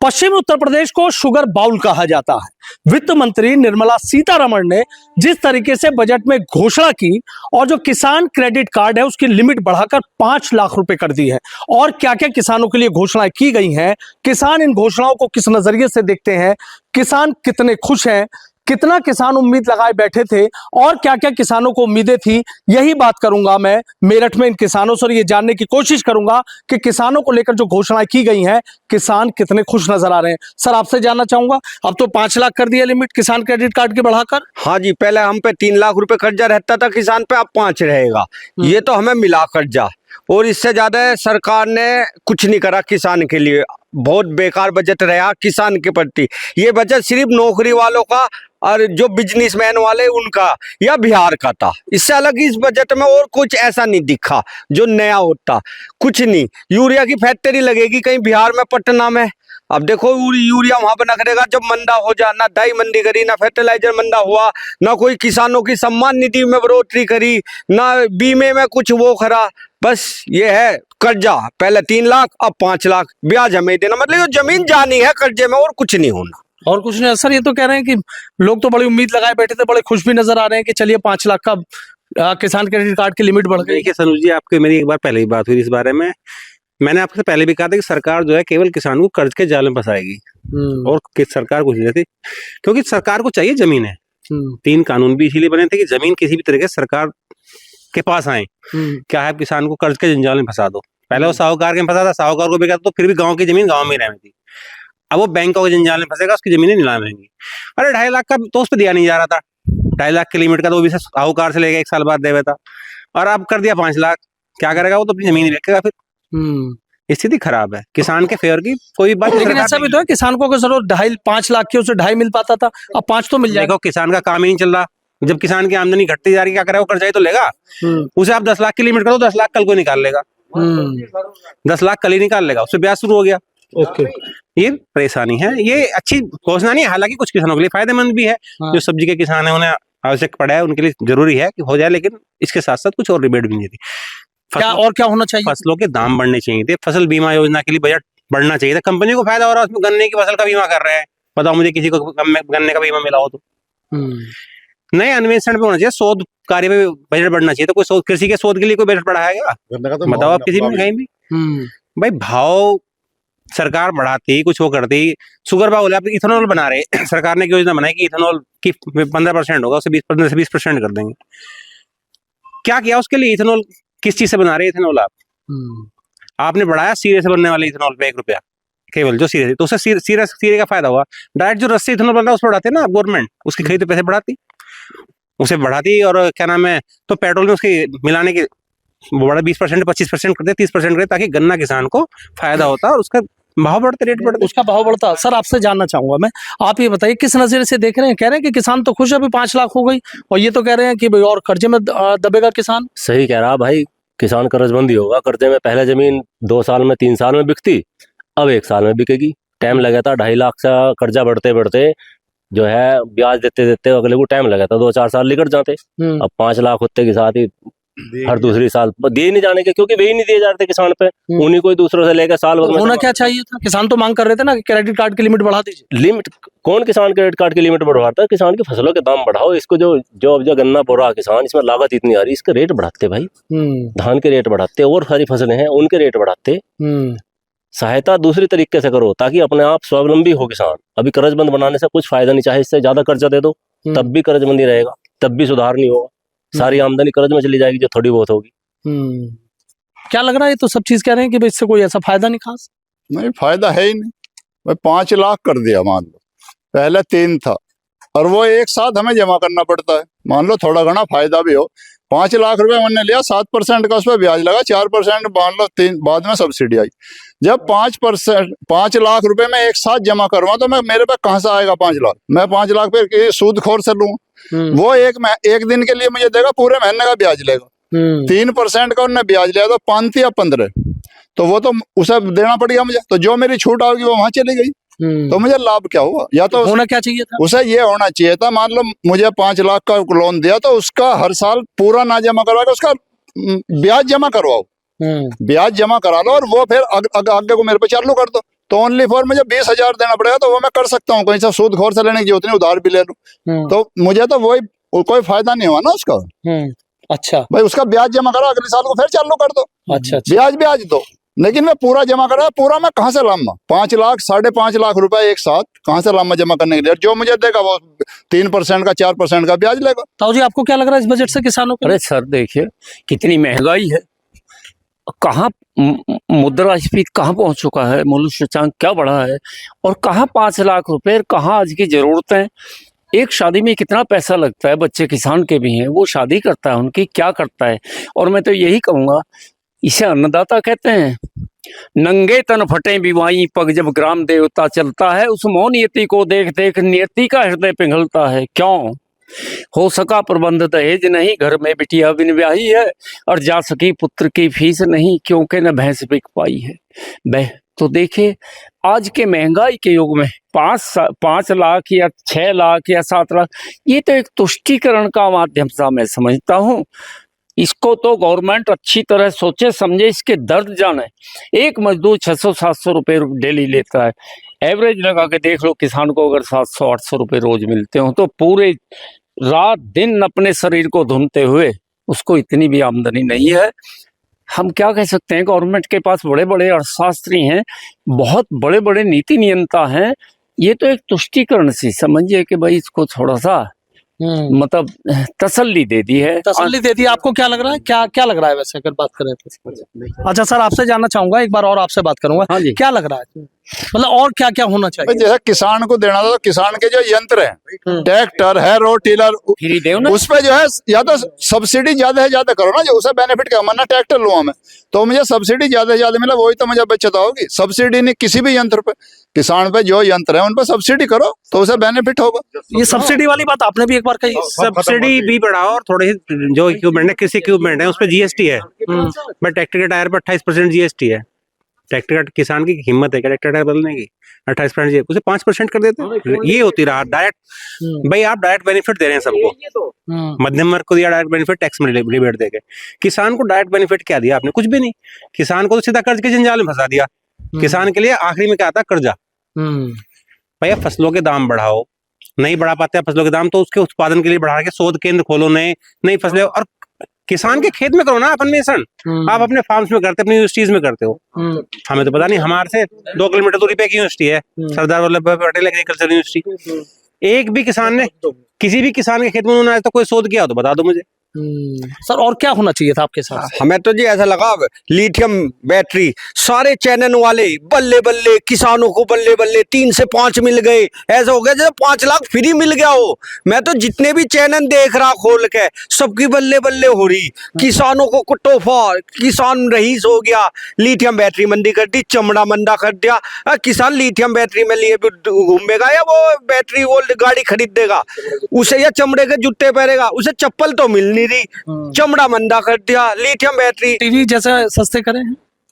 पश्चिमी उत्तर प्रदेश को sugar bowl कहा जाता है। वित्त मंत्री निर्मला सीतारमण ने जिस तरीके से बजट में घोषणा की और जो किसान क्रेडिट कार्ड है उसकी लिमिट बढ़ाकर 5 लाख रुपए कर दी है, और क्या क्या किसानों के लिए घोषणाएं की गई हैं, किसान इन घोषणाओं को किस नजरिए से देखते हैं, किसान कितने खुश हैं, कितना किसान उम्मीद लगाए बैठे थे और क्या क्या किसानों को उम्मीदें थी, यही बात करूंगा मैं मेरठ में इन किसानों से, और ये जानने की कोशिश करूंगा कि किसानों को लेकर जो घोषणाएं की गई हैं किसान कितने खुश नजर आ रहे हैं। सर, आपसे जानना चाहूंगा, अब तो 5 लाख कर दिया लिमिट किसान क्रेडिट कार्ड की बढ़ाकर। हाँ जी, पहले हम पे 3 लाख रुपए कर्जा रहता था किसान पे, अब 5 रहेगा। ये तो हमें मिला कर्जा, और इससे ज्यादा सरकार ने कुछ नहीं करा किसान के लिए। बहुत बेकार बजट रहा किसान के प्रति। ये बजट सिर्फ नौकरी वालों का और जो बिजनेसमैन वाले उनका या बिहार का था। इससे अलग इस बजट में और कुछ ऐसा नहीं दिखा जो नया होता। कुछ नहीं। यूरिया की फैक्ट्री लगेगी कहीं बिहार में, पटना में। अब देखो यूरिया वहां पर न करेगा जब मंदा हो जा। ना दाई मंदी करी, ना फर्टिलाइजर मंदा हुआ, ना कोई किसानों की सम्मान निधि में बढ़ोतरी करी, ना बीमे में कुछ वो करा। बस ये है कर्जा, पहले 3 लाख अब 5 लाख ब्याज हमें देना। मतलब ये जमीन जानी है कर्जे में, और कुछ नहीं होना। और कुछ नहीं। सर, ये तो कह रहे हैं कि लोग तो बड़ी उम्मीद लगाए बैठे थे, बड़े खुश भी नजर आ रहे हैं कि चलिए 5 लाख का किसान क्रेडिट कार्ड की लिमिट बढ़ गई। देखिए सनुज जी, आपके मेरी एक बार पहले ही बात हुई इस बारे में। मैंने आपसे पहले भी कहा था कि सरकार जो है केवल किसान को कर्ज के जाल में फंसाएगी, और सरकार कुछ नहीं रहती, क्योंकि सरकार को चाहिए जमीन है। 3 कानून भी इसीलिए बने थे कि जमीन किसी भी तरीके से सरकार के पास आए। क्या है, किसान को कर्ज के जंजाल में फंसा दो। पहले वो साहूकार के फंसा था, साहूकार को भी कहता तो फिर भी गांव की जमीन गांव में ही रहती थी। अब वो बैंकों के जंजाल में फंसेगा, उसकी जमीनें नीलाम रहेंगी। अरे 2.5 लाख का तो उस पर दिया नहीं जा रहा था। 2.5 लाख की लिमिट का तो वो भी साहूकार से लेगा 1 साल बाद देवे था, और अब कर दिया 5 लाख। क्या करेगा वो? तो अपनी जमीन ही रखेगा। फिर स्थिति खराब है किसान के फेवर की कोई बात। लेकिन ऐसा भी तो है किसान को अगर जरूर 5 लाख की उसे 2.5 मिल पाता था, अब 5 तो मिल जाएगा। देखो, किसान का काम ही नहीं चल रहा। जब किसान की आमदनी घटती जा रही है, क्या करेगा? वो कर्जा ही तो लेगा। उसे आप 10 लाख की लिमिट करो, 10 लाख कल को निकाल लेगा। 10 लाख कल ही निकाल लेगा, उससे ब्याज शुरू हो गया। ओके, ये परेशानी है। ये अच्छी घोषणा नहीं है, हालांकि कुछ किसानों के लिए फायदेमंद भी है। जो सब्जी के किसान है उन्हें आवश्यक पड़ा है, उनके लिए जरूरी है कि हो जाए, लेकिन इसके साथ साथ कुछ और रिबेट भी नहीं थी। क्या होना चाहिए? फसलों के दाम बढ़ने चाहिए थे। फसल बीमा योजना के लिए बजट बढ़ना चाहिए था। कंपनियों को फायदा हो रहा है, उसमें गन्ने की फसल का बीमा कर रहे हैं। बताओ मुझे किसी को गन्ने का बीमा मिला हो तो। नए अन्वेषण पे होना चाहिए, शोध कार्य पे बजट बढ़ना चाहिए। तो कोई शोध, कृषि के शोध के लिए कोई बजट बढ़ाया गया? बताओ आप किसी में कहीं भी। भाई भाव सरकार बढ़ाती, कुछ वो करती। शुगर बाउल आप इथेनॉल बना रहे, सरकार ने एक योजना बनाई कि इथेनॉल की 15% होगा, उसे 15 से 20% कर देंगे। क्या किया उसके लिए? इथेनॉल किस चीज से बना रहे हैं? इथेनॉल आपने बढ़ाया सीरे से बनने वाले इथेनॉल पे 1 रुपया केवल, जो सीरे, तो उससे सीरे का फायदा हुआ। डायरेक्ट जो रस्सी इथेनॉल बन रहा है उस पर बढ़ाते ना गवर्नमेंट, उसकी खरीद पे पैसे बढ़ाती, उसे बढ़ाती। और क्या नाम है, तो पेट्रोल में उसकी मिलाने की बड़ा 20% 25% करते, 30% करते, ताकि गन्ना किसान को फायदा होता और उसका भाव बढ़ते, रेट बढ़ते, उसका भाव बढ़ता। सर, आपसे जानना चाहूंगा मैं, आप ये बताइए किस नजरिए से देख रहे हैं? कह रहे हैं कि किसान तो खुश है, अभी 5 लाख हो गई, और ये तो कह रहे हैं कि भाई और कर्जे में दबेगा किसान। सही कह रहा भाई, किसान कर्जबंदी होगा। कर्जे में पहले जमीन 2 साल में 3 साल में बिकती, अब 1 साल में बिकेगी। टाइम लगा था 2.5 लाख का कर्जा बढ़ते बढ़ते जो है ब्याज देते देते अगले को टाइम लगा था, 2-4 साल निकट जाते। अब 5 लाख होते के साथ ही हर दूसरी साल दिए नहीं जाने के, क्योंकि वे ही नहीं दिए जाते किसान पे। उन्हीं कोई दूसरों से लेकर साल भर में। होना क्या चाहिए था? किसान तो मांग कर रहे थे ना कि क्रेडिट कार्ड की लिमिट बढ़ा दीजिए। लिमिट कौन किसान क्रेडिट कार्ड की लिमिट बढ़वाता है? किसान की फसलों के दाम बढ़ाओ। इसको जो गन्ना बो रहा किसान, इसमें लागत इतनी आ रही, इसके रेट बढ़ाते भाई। धान के रेट बढ़ाते, और सारी फसलें हैं उनके रेट बढ़ाते। सहायता दूसरी तरीके से करो ताकि अपने आप स्वावलंबी हो किसान। अभी कर्जबंद बनाने से कुछ फायदा नहीं, चाहे इससे ज्यादा कर्जा दे दो तब भी कर्जबंदी रहेगा, तब भी सुधार नहीं होगा। सारी आमदनी कर्ज में चली जाएगी जो थोड़ी बहुत होगी। क्या लग रहा है? ये तो सब चीज कह रहे हैं कि इससे कोई ऐसा फायदा नहीं खास। नहीं, फायदा है ही नहीं। भाई 5 लाख कर दिया, मान लो पहले 3 था, और वो एक साथ हमें जमा करना पड़ता है। मान लो थोड़ा घना फायदा भी हो, 5 लाख रुपए मैंने लिया, 7% का उस पर ब्याज लगा, 4% मान लो 3 बाद में सब्सिडी आई। जब 5 लाख रुपए में एक साथ जमा करवा तो मेरे पे कहाँ से आएगा 5 लाख? मैं 5 लाख पे सूदखोर से लूँ, वो एक दिन के लिए मुझे देगा, पूरे महीने का ब्याज लेगा। 3% का उन्होंने ब्याज लिया, तो 5 या 15, तो वो तो उसे देना पड़ेगा मुझे। तो जो मेरी छूट आओगी वो वहां चली गई, तो मुझे लाभ क्या हुआ? या तो होना क्या चाहिए था? उसे ये होना चाहिए था, मान लो मुझे 5 लाख का लोन दिया, तो उसका हर साल पूरा ना जमा करवा के उसका ब्याज जमा करवाओ, ब्याज जमा करा लो, और वो फिर आगे को मेरे पे चालू कर दो। तो ओनली फॉर मुझे 20,000 देना पड़ेगा, तो वो मैं कर सकता हूँ, कहीं से सूद खोर से लेने की जरूरत नहीं, उधार भी ले लूँ, तो मुझे तो वही कोई फायदा नहीं हुआ ना उसका। अच्छा भाई उसका ब्याज जमा करो, अगले साल को फिर चालू कर दो, अच्छा ब्याज दो, लेकिन मैं पूरा जमा करा, पूरा मैं कहाँ से लाऊंगा? 5 लाख 5.5 लाख रुपए एक साथ कहाँ से लाऊंगा जमा करने के लिए? जो मुझे देगा वो 3% का 4% का ब्याज लेगा। ताऊ जी, आपको क्या लग रहा है इस बजट से किसानों को? अरे सर देखिए कितनी महंगाई है, कहाँ मुद्रास्फीति कहाँ पहुंच चुका है, मूल्य सूचकांक क्या बढ़ा है, और कहाँ 5 लाख रुपए, कहाँ आज की जरूरतें। एक शादी में कितना पैसा लगता है, बच्चे किसान के भी हैं, वो शादी करता है, उनकी क्या करता है। और मैं तो यही कहूँगा, इसे अन्नदाता कहते हैं। नंगे तन फटे बिवाई पग, जब ग्राम देवता चलता है, उस मौन नियति को देख देख नियति का हृदय पिघलता है। क्यों हो सका प्रबंध दहेज नहीं, घर में बिटिया बिन ब्याही है, और जा सकी पुत्र की फीस नहीं, क्योंकि न भैंस बिक पाई है। तो देखिए आज के महंगाई के युग में 5 लाख या 6 लाख या 7 लाख, ये तो एक तुष्टीकरण का माध्यम सा मैं समझता हूँ। इसको तो गवर्नमेंट अच्छी तरह सोचे समझे, इसके दर्द जाने। एक मजदूर 600-700 रुपये डेली लेता है, एवरेज लगा के देख लो, किसान को अगर 700-800 रुपये रोज मिलते हो, तो पूरे रात दिन अपने शरीर को धुनते हुए उसको इतनी भी आमदनी नहीं है। हम क्या कह सकते हैं, गवर्नमेंट के पास बड़े बड़े अर्थशास्त्री हैं, बहुत बड़े बड़े नीति नियंता हैं, ये तो एक तुष्टीकरण सी समझिए कि भाई इसको थोड़ा सा मतलब तसल्ली दे दी है। तसल्ली दे दी। आपको क्या लग रहा है, क्या लग रहा है वैसे अगर बात करें तो? अच्छा सर, आपसे जानना चाहूंगा, एक बार और आपसे बात करूंगा। हाँ जी। क्या लग रहा है, मतलब और क्या क्या होना चाहिए? जैसे किसान को देना था, तो किसान के जो यंत्र हैं, ट्रैक्टर है, रो टिलर, फ्री दे ना, उस पे जो है या तो सब्सिडी ज्यादा है ज्यादा करो ना, जो उसे बेनिफिट क्या, मरना ट्रैक्टर लूँ मैं तो मुझे सब्सिडी ज्यादा से ज्यादा मिला, वही तो मुझे बचत होगी। सब्सिडी नहीं, किसी भी यंत्र पे, किसान पे जो यंत्र है उन पे सब्सिडी करो तो उसे बेनिफिट होगा। ये सब्सिडी वाली बात आपने भी एक बार कही। सब्सिडी भी बढ़ाओ, और थोड़े जो इक्विपमेंट है, कृषि इक्विपमेंट है, उस पर जीएसटी है, बट ट्रैक्टर के टायर पर 28% जीएसटी है। ट्रैक्टर का किसान की हिम्मत है क्या ट्रैक्टर टायर बदलने की? 28% उसे 5% कर देते हैं। ये होती रहा डायरेक्ट। भाई आप डायरेक्ट बेनिफिट दे रहे हैं सबको, मध्यम वर्ग को दिया डायरेक्ट बेनिफिट, टैक्स में रिबेट देके। किसान को डायरेक्ट बेनिफिट क्या दिया आपने? कुछ भी नहीं। किसान को तो सीधा कर्ज के जंजाल में फंसा दिया। किसान के लिए आखिरी में क्या आता? कर्जा। भैया फसलों के दाम बढ़ाओ, नहीं बढ़ा पाते फसलों के दाम, तो उसके उत्पादन के लिए बढ़ा के शोध केंद्र खोलो, नई फसलें, और किसान के खेत में करो ना अन्वेषण। आप अपने फार्म्स में करते, अपनी यूनिवर्सिटीज में करते हो, हमें तो पता नहीं। हमारे से 2 किलोमीटर दूरी पे एक यूनिवर्सिटी है, सरदार वल्लभ भाई पटेल एग्रीकल्चर यूनिवर्सिटी। एक भी किसान ने, किसी भी किसान के खेत में उन्होंने आज तक कोई शोध किया हो तो बता दो मुझे। सर और क्या होना चाहिए था आपके साथ? हमें तो जी ऐसा लगा, लिथियम बैटरी, सारे चैनल वाले बल्ले बल्ले, किसानों को बल्ले बल्ले 3 से 5 मिल गए, ऐसा हो गया जैसे 5 लाख फ्री मिल गया हो। मैं तो जितने भी चैनल देख रहा खोल के, सबकी बल्ले बल्ले हो रही, किसानों को तोहफा, किसान रईस हो गया। लिथियम बैटरी मंदी कर दी, चमड़ा मंदा कर दिया। किसान लिथियम बैटरी में लिए घूमेगा या वो बैटरी वो गाड़ी खरीद देगा? उसे या चमड़े के जूते पहनेगा? उसे चप्पल तो मिल नहीं रही, चमड़ा मंदा कर दिया। लिथियम बैटरी, टीवी जैसे सस्ते करें,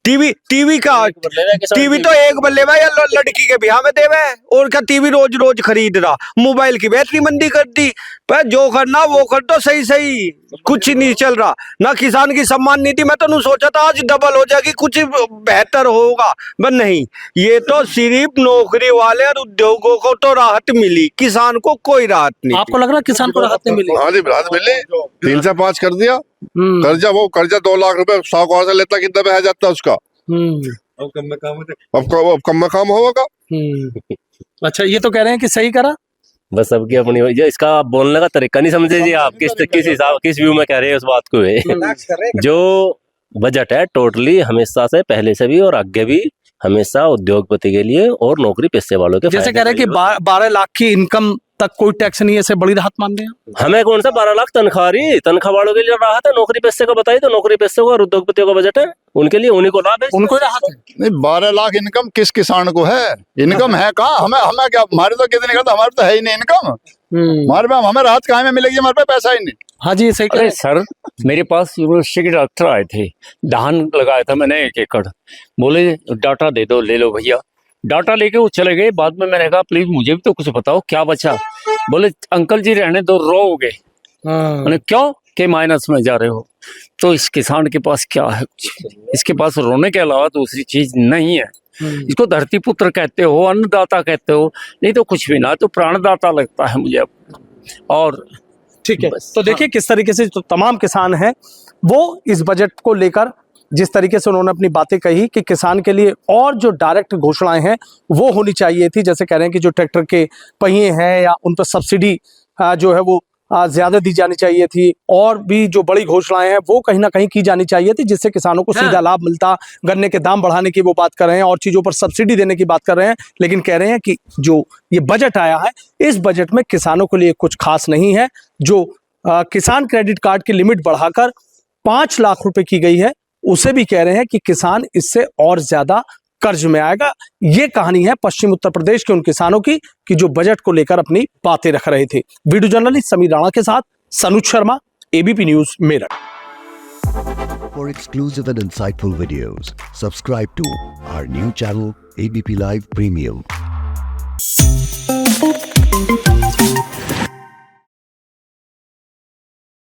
टीवी का टीवी तो एक बल्ले में या लड़की के ब्याह में देवे, और क्या टीवी रोज रोज खरीद रहा। मोबाइल की बैटरी मंदी कर दी। पर जो करना वो कर दो, सही सही कुछ नहीं चल रहा ना। किसान की सम्मान नीति मैं तो नहीं सोचा था आज डबल हो जाएगी, कुछ बेहतर होगा, पर नहीं। ये तो सिर्फ नौकरी वाले और उद्योगों को तो राहत मिली, किसान को कोई राहत नहीं। आपको लग रहा है किसान को राहत नहीं मिली? हाँ जी, राहत मिली। 3 से 5 कर दिया कर्जा। वो कर्जा 2 लाख रुपए साहूकार से लेता, कितना पे आ जाता उसका? अब कम में काम होगा। अच्छा, ये तो कह रहे हैं कि सही करा। बस सबकी अपनी, जो इसका बोलने का तरीका नहीं समझे जी आप, किस हिसाब, किस व्यू में कह रहे हैं उस बात को है। जो बजट है टोटली हमेशा से, पहले से भी और आगे भी, हमेशा उद्योगपति के लिए और नौकरी पेशे वालों के। जैसे कह रहे हैं कि 12 लाख की इनकम तक कोई टैक्स नहीं है, ऐसे बड़ी राहत मान रहे हैं। हमें कौन सा 12 लाख तनख्वाह रही, तनख्वाह वालों के लिए राहत है। नौकरी पेशे को बताइए तो नौकरी पेशे को और उद्योगपतियों का बजट है, उनके लिए, उन्हीं को लाभ है, उनको राहत है। नहीं, 12 लाख इनकम किस किसान को है? इनकम है कहाँ? हमें क्या, हमारे तो कितने करता, हमारे तो है ही नहीं इनकम। हमारे पे हमें राहत कहाँ में मिलेगी? हमारे पे पैसा ही नहीं। हाँ जी, सही कह रहे अरे सर मेरे पास यूनिवर्सिटी के डॉक्टर आए थे, धान लगाया था मैंने 1 एकड़, बोले डाटा दे दो, ले लो भैया। डाटा लेके वो चले गए। बाद में मैंने कहा प्लीज मुझे भी तो कुछ बताओ क्या बचा। बोले अंकल जी रहने दो, रोओगे। मैंने क्यों? के माइनस में जा रहे हो। तो इस किसान के पास क्या है? कुछ इसके पास रोने के अलावा दूसरी चीज नहीं है। इसको धरती पुत्र कहते हो, अन्नदाता कहते हो, नहीं तो कुछ भी ना, तो प्राणदाता लगता है मुझे। और ठीक है, बस, तो देखिए किस तरीके से जो तमाम किसान हैं वो इस बजट को लेकर जिस तरीके से उन्होंने अपनी बातें कही कि किसान के लिए और जो डायरेक्ट घोषणाएं हैं वो होनी चाहिए थी। जैसे कह रहे हैं कि जो ट्रैक्टर के पहिए हैं या उन पर सब्सिडी जो है वो ज्यादा दी जानी चाहिए थी, और भी जो बड़ी घोषणाएं हैं वो कहीं ना कहीं की जानी चाहिए थी जिससे किसानों को सीधा लाभ मिलता। गन्ने के दाम बढ़ाने की वो बात कर रहे हैं और चीजों पर सब्सिडी देने की बात कर रहे हैं, लेकिन कह रहे हैं कि जो ये बजट आया है इस बजट में किसानों के लिए कुछ खास नहीं है। जो किसान क्रेडिट कार्ड की लिमिट बढ़ाकर 5 लाख रुपए की गई है उसे भी कह रहे हैं कि किसान इससे और ज्यादा कर्ज में आएगा। ये कहानी है पश्चिम उत्तर प्रदेश के उन किसानों की कि जो बजट को लेकर अपनी बातें रख रहे थे। वीडियो जर्नलिस्ट समीर राणा के साथ Sanuj Sharma, ABP News Meerut. For exclusive and insightful videos, subscribe to our new channel ABP Live Premium.